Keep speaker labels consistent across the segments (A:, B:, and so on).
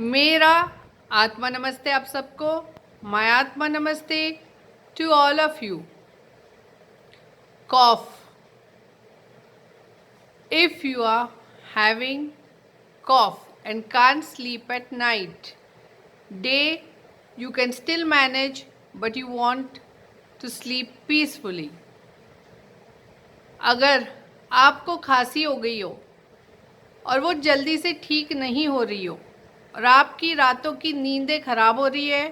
A: मेरा आत्मा नमस्ते आप सबको। माय आत्मा नमस्ते to all of you. Cough, if you are having cough and can't sleep at night, day you can still manage but you want to sleep peacefully. अगर आपको खांसी हो गई हो और वो जल्दी से ठीक नहीं हो रही हो और आपकी रातों की नींदें खराब हो रही है,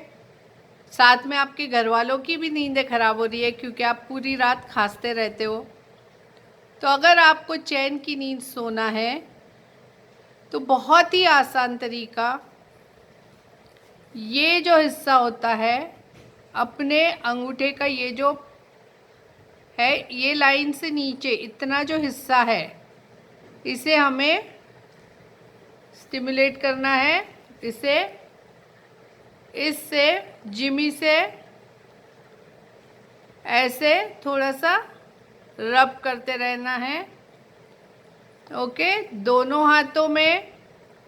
A: साथ में आपके घर वालों की भी नींदें खराब हो रही है क्योंकि आप पूरी रात खांसते रहते हो, तो अगर आपको चैन की नींद सोना है तो बहुत ही आसान तरीका, ये जो हिस्सा होता है अपने अंगूठे का, ये जो है ये लाइन से नीचे इतना जो हिस्सा है, इसे हमें स्टिमुलेट करना है। इससे जिमी से ऐसे थोड़ा सा रब करते रहना है। ओके, दोनों हाथों में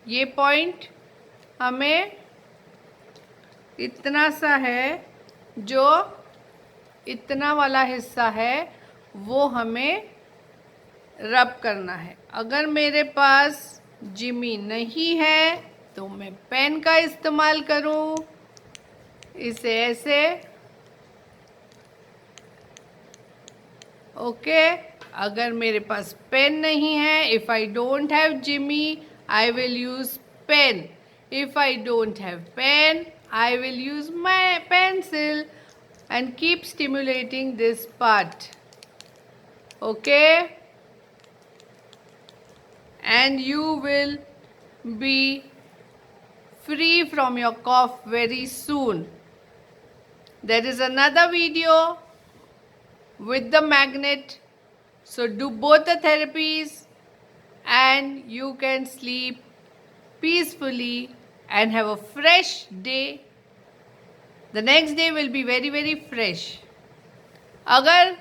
A: ये पॉइंट हमें इतना सा है, जो इतना वाला हिस्सा है वो हमें रब करना है। अगर मेरे पास जिमी नहीं है तो मैं पेन का इस्तेमाल करूं, इसे ऐसे। ओके, अगर मेरे पास पेन नहीं है, if I don't have Jimmy I will use pen, if I don't have pen I will use my pencil and keep stimulating this part. Okay? And you will be free from your cough very soon. There is another video with the magnet. So do both the therapies and you can sleep peacefully and have a fresh day. The next day will be very very fresh. अगर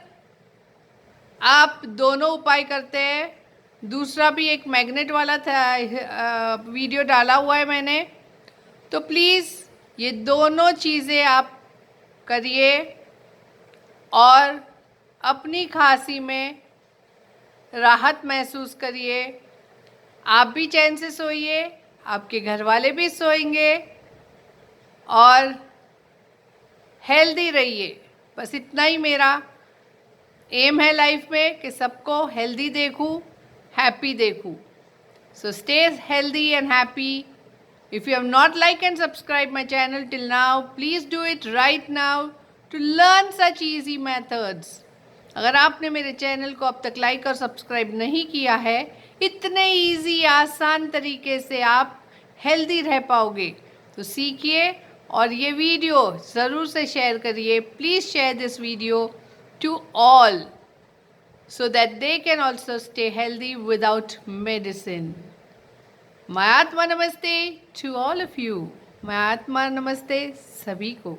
A: आप दोनों उपाय करते हैं, दूसरा भी एक magnet वाला था वीडियो डाला हुआ है मैंने, तो प्लीज़ ये दोनों चीज़ें आप करिए और अपनी खांसी में राहत महसूस करिए। आप भी चैन से सोइए, आपके घर वाले भी सोएंगे और हेल्दी रहिए। बस इतना ही मेरा एम है लाइफ में कि सबको हेल्दी देखूं, हैप्पी देखूं। So stay healthy and happy. If you have not like and subscribe my channel till now, please do it right now to learn such easy methods. अगर आपने मेरे चैनल को अब तक लाइक और सब्सक्राइब नहीं किया है, इतने इजी आसान तरीके से आप हेल्दी रह पाओगे, तो सीखिए और ये वीडियो ज़रूर से शेयर करिए। Please share this video to all so that they can also stay healthy without medicine. My Atma Namaste to all of you. My Atma Namaste सभी को।